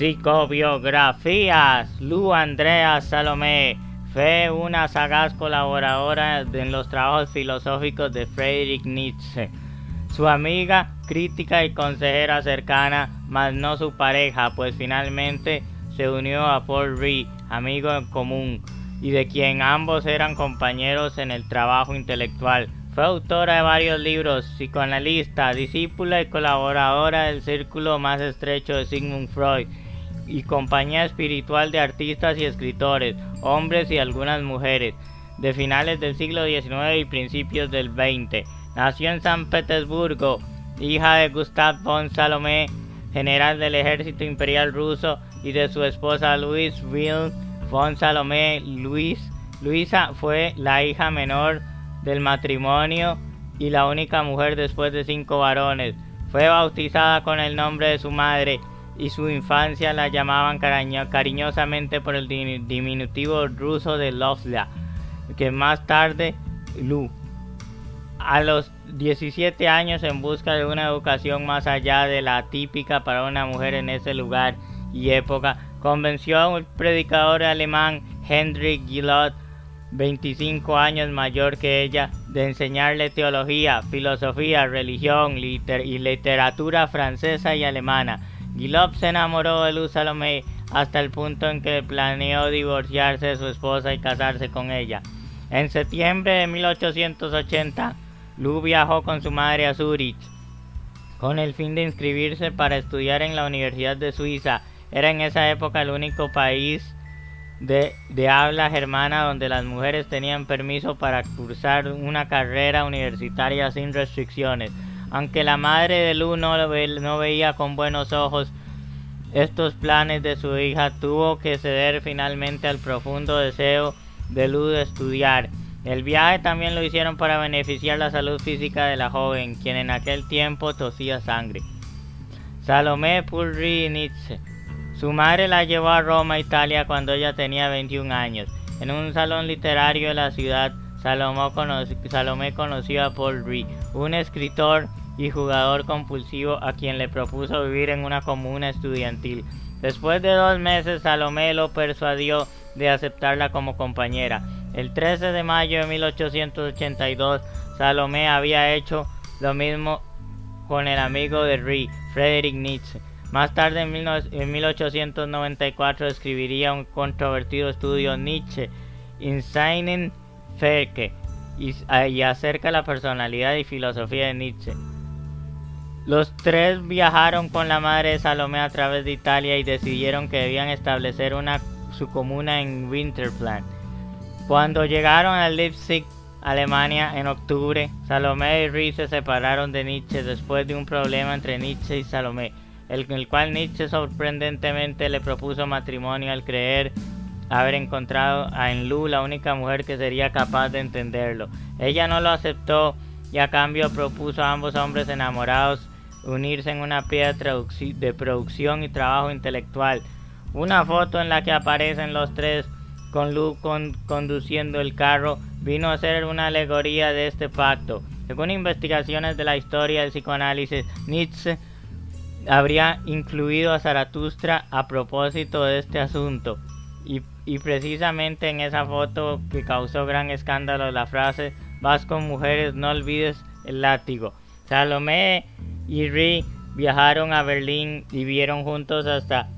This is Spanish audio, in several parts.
Psicobiografías. Lou Andrea Salomé fue una sagaz colaboradora en los trabajos filosóficos de Friedrich Nietzsche, su amiga, crítica y consejera cercana, mas no su pareja, pues finalmente se unió a Paul Rivet, amigo en común, y de quien ambos eran compañeros en el trabajo intelectual. Fue autora de varios libros, psicoanalista, discípula y colaboradora del círculo más estrecho de Sigmund Freud, y compañía espiritual de artistas y escritores, hombres y algunas mujeres, de finales del siglo XIX y principios del XX. Nació en San Petersburgo, hija de Gustav von Salome, general del ejército imperial ruso, y de su esposa Louise Wilhelm von Salome. Luisa fue la hija menor del matrimonio y la única mujer después de 5 varones. Fue bautizada con el nombre de su madre, y su infancia la llamaban cariñosamente por el diminutivo ruso de Lovia, que más tarde Lu. A los 17 años, en busca de una educación más allá de la típica para una mujer en ese lugar y época, convenció a un predicador alemán, Heinrich Gillot, 25 años mayor que ella, de enseñarle teología, filosofía, religión y literatura francesa y alemana. Gillot se enamoró de Lou Salomé hasta el punto en que planeó divorciarse de su esposa y casarse con ella. En septiembre de 1880, Lou viajó con su madre a Zúrich con el fin de inscribirse para estudiar en la Universidad de Suiza. Era en esa época el único país de habla germana donde las mujeres tenían permiso para cursar una carrera universitaria sin restricciones. Aunque la madre de Lou no veía con buenos ojos estos planes de su hija, tuvo que ceder finalmente al profundo deseo de Lou de estudiar. El viaje también lo hicieron para beneficiar la salud física de la joven, quien en aquel tiempo tosía sangre. Salomé Paul-Rivet Nietzsche. Su madre la llevó a Roma, Italia, cuando ella tenía 21 años. En un salón literario de la ciudad, Salomé conoció a Paul Rivet, un escritor y jugador compulsivo a quien le propuso vivir en una comuna estudiantil. Después de 2 meses, Salomé lo persuadió de aceptarla como compañera. El 13 de mayo de 1882, Salomé había hecho lo mismo con el amigo de Rivet, Friedrich Nietzsche. Más tarde, en 1894, escribiría un controvertido estudio, Nietzsche in seinen Werken, y acerca de la personalidad y filosofía de Nietzsche. Los 3 viajaron con la madre de Salomé a través de Italia y decidieron que debían establecer su comuna en Winterplan. Cuando llegaron a Leipzig, Alemania, en octubre, Salomé y Rivet se separaron de Nietzsche después de un problema entre Nietzsche y Salomé, en el cual Nietzsche sorprendentemente le propuso matrimonio al creer haber encontrado en Lou la única mujer que sería capaz de entenderlo. Ella no lo aceptó y a cambio propuso a ambos hombres enamorados unirse en una piedra de producción y trabajo intelectual. Una foto en la que aparecen los 3 con Lou conduciendo el carro vino a ser una alegoría de este pacto. Según investigaciones de la historia del psicoanálisis, Nietzsche habría incluido a Zaratustra a propósito de este asunto, y precisamente en esa foto que causó gran escándalo la frase "vas con mujeres, no olvides el látigo". Salomé y Rivet viajaron a Berlín y vivieron juntos hasta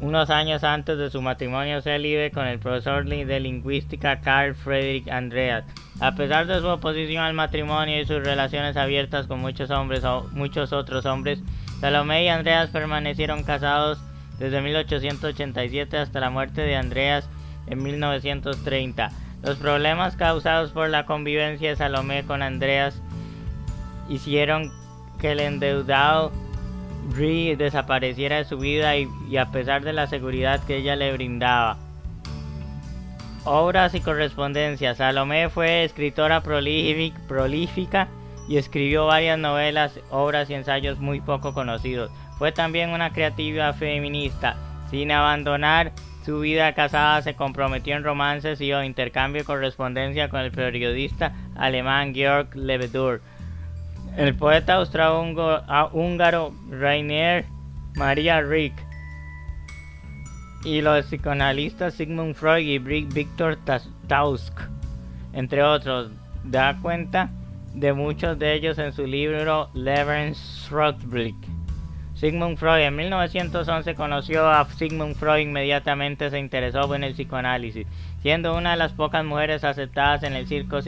unos años antes de su matrimonio célibe con el profesor de lingüística Carl Friedrich Andreas. A pesar de su oposición al matrimonio y sus relaciones abiertas con muchos otros hombres, Salomé y Andreas permanecieron casados desde 1887 hasta la muerte de Andreas en 1930. Los problemas causados por la convivencia de Salomé con Andreas hicieron que el endeudado Rivet desapareciera de su vida y a pesar de la seguridad que ella le brindaba. Obras y correspondencia. Salomé fue escritora prolífica y escribió varias novelas, obras y ensayos muy poco conocidos. Fue también una creativa feminista. Sin abandonar su vida casada, se comprometió en romances y o intercambio de correspondencia con el periodista alemán Georg Lebedur. El poeta austrohúngaro Rainer Maria Rilke y los psicoanalistas Sigmund Freud y Viktor Tausk, entre otros, da cuenta de muchos de ellos en su libro Lebensrückblick. Sigmund Freud en 1911 conoció a Sigmund Freud, inmediatamente se interesó en el psicoanálisis, siendo una de las pocas mujeres aceptadas en el círculo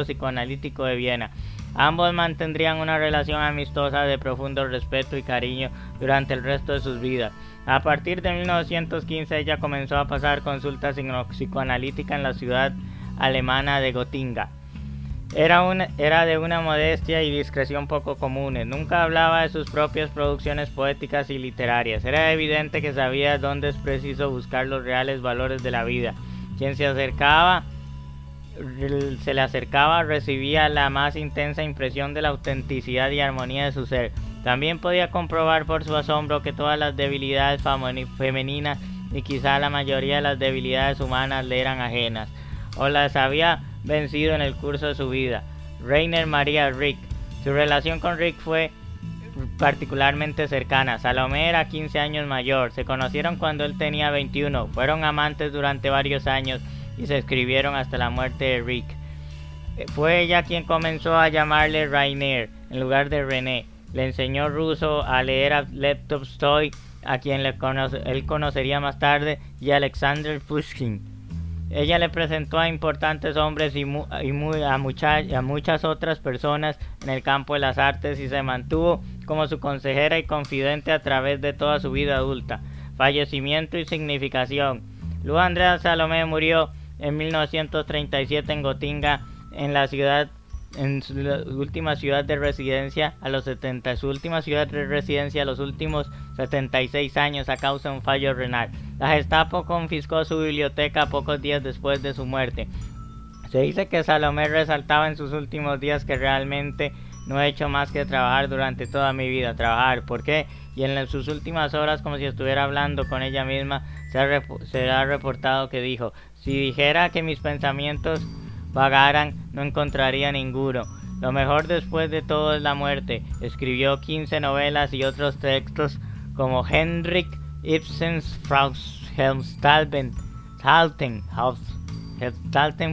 psicoanalítico de Viena. Ambos mantendrían una relación amistosa de profundo respeto y cariño durante el resto de sus vidas. A partir de 1915 ella comenzó a pasar consultas psicoanalíticas en la ciudad alemana de Gotinga. Era de una modestia y discreción poco comunes. Nunca hablaba de sus propias producciones poéticas y literarias. Era evidente que sabía dónde es preciso buscar los reales valores de la vida. Quien se le acercaba recibía la más intensa impresión de la autenticidad y armonía de su ser. También podía comprobar por su asombro que todas las debilidades femeninas y quizá la mayoría de las debilidades humanas le eran ajenas, o las había vencido en el curso de su vida. Rainer Maria Rilke. Su relación con Rilke fue particularmente cercana. Salomé era 15 años mayor. Se conocieron cuando él tenía 21. Fueron amantes durante varios años y se escribieron hasta la muerte de Rilke. Fue ella quien comenzó a llamarle Rainer en lugar de René. Le enseñó ruso, a leer a Lev Tolstoy, a quien él conocería más tarde, y a Alexander Pushkin. Ella le presentó a importantes hombres a muchas otras personas en el campo de las artes y se mantuvo como su consejera y confidente a través de toda su vida adulta. Fallecimiento y significación. Luz Andrea Salomé murió en 1937 en Gotinga, en su última ciudad de residencia a los 76 años a causa de un fallo renal. La Gestapo confiscó su biblioteca pocos días después de su muerte. Se dice que Salomé resaltaba en sus últimos días que realmente no he hecho más que trabajar durante toda mi vida. Trabajar, ¿por qué? Y en sus últimas horas, como si estuviera hablando con ella misma, se ha reportado que dijo: si dijera que mis pensamientos vagaran, no encontraría ninguno. Lo mejor después de todo es la muerte. Escribió 15 novelas y otros textos como Henrik Ibsen's Frau Helstalten,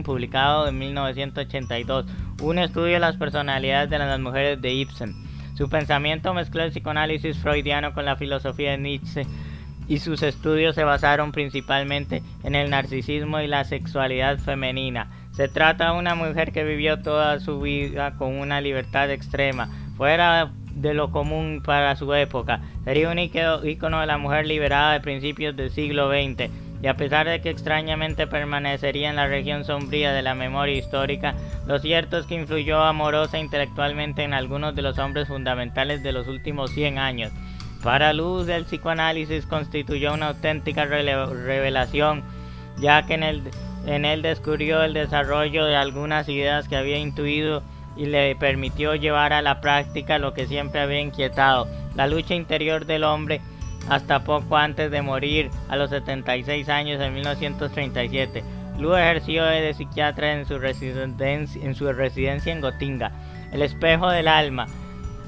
publicado en 1982, un estudio de las personalidades de las mujeres de Ibsen. Su pensamiento mezcló el psicoanálisis freudiano con la filosofía de Nietzsche, y sus estudios se basaron principalmente en el narcisismo y la sexualidad femenina. Se trata de una mujer que vivió toda su vida con una libertad extrema, fuera de lo común para su época. Sería un ícono de la mujer liberada de principios del siglo XX, y a pesar de que extrañamente permanecería en la región sombría de la memoria histórica, lo cierto es que influyó amorosa e intelectualmente en algunos de los hombres fundamentales de los últimos 100 años. Para Luz, el psicoanálisis constituyó una auténtica revelación, ya que en él descubrió el desarrollo de algunas ideas que había intuido y le permitió llevar a la práctica lo que siempre había inquietado: la lucha interior del hombre, hasta poco antes de morir a los 76 años en 1937. Luz ejerció de psiquiatra en su residencia en Gotinga. El espejo del alma.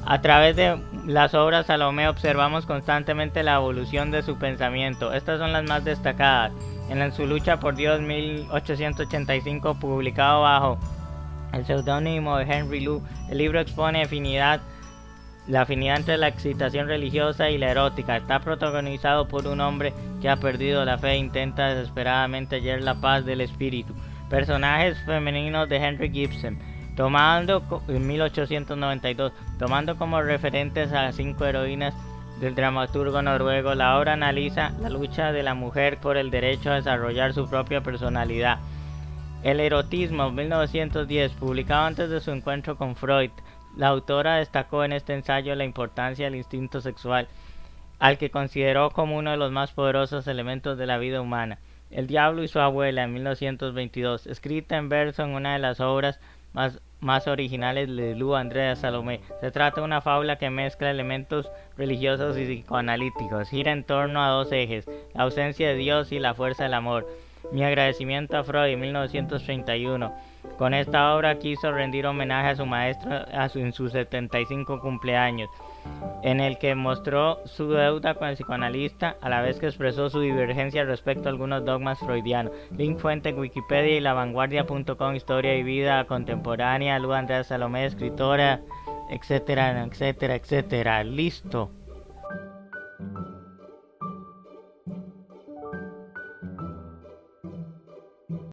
A través de las obras Salomé observamos constantemente la evolución de su pensamiento. Estas son las más destacadas. En su lucha por Dios, 1885, publicado bajo el seudónimo de Henry Lou, el libro expone la afinidad entre la excitación religiosa y la erótica. Está protagonizado por un hombre que ha perdido la fe e intenta desesperadamente hallar la paz del espíritu. Personajes femeninos de Henry Ibsen. En 1892, tomando como referentes a las 5 heroínas del dramaturgo noruego, la obra analiza la lucha de la mujer por el derecho a desarrollar su propia personalidad. El erotismo, 1910, publicado antes de su encuentro con Freud. La autora destacó en este ensayo la importancia del instinto sexual, al que consideró como uno de los más poderosos elementos de la vida humana. El diablo y su abuela, en 1922, escrita en verso en una de las obras más originales de Luz Andrea Salomé. Se trata de una fábula que mezcla elementos religiosos y psicoanalíticos. Gira en torno a dos ejes: la ausencia de Dios y la fuerza del amor. Mi agradecimiento a Freud, 1931. Con esta obra quiso rendir homenaje a su maestro en sus 75 cumpleaños. en el que mostró su deuda con el psicoanalista, a la vez que expresó su divergencia respecto a algunos dogmas freudianos. Link fuente Wikipedia y lavanguardia.com, historia y vida contemporánea, Luz Andrea Salomé, escritora, etcétera, etcétera, etcétera. Listo.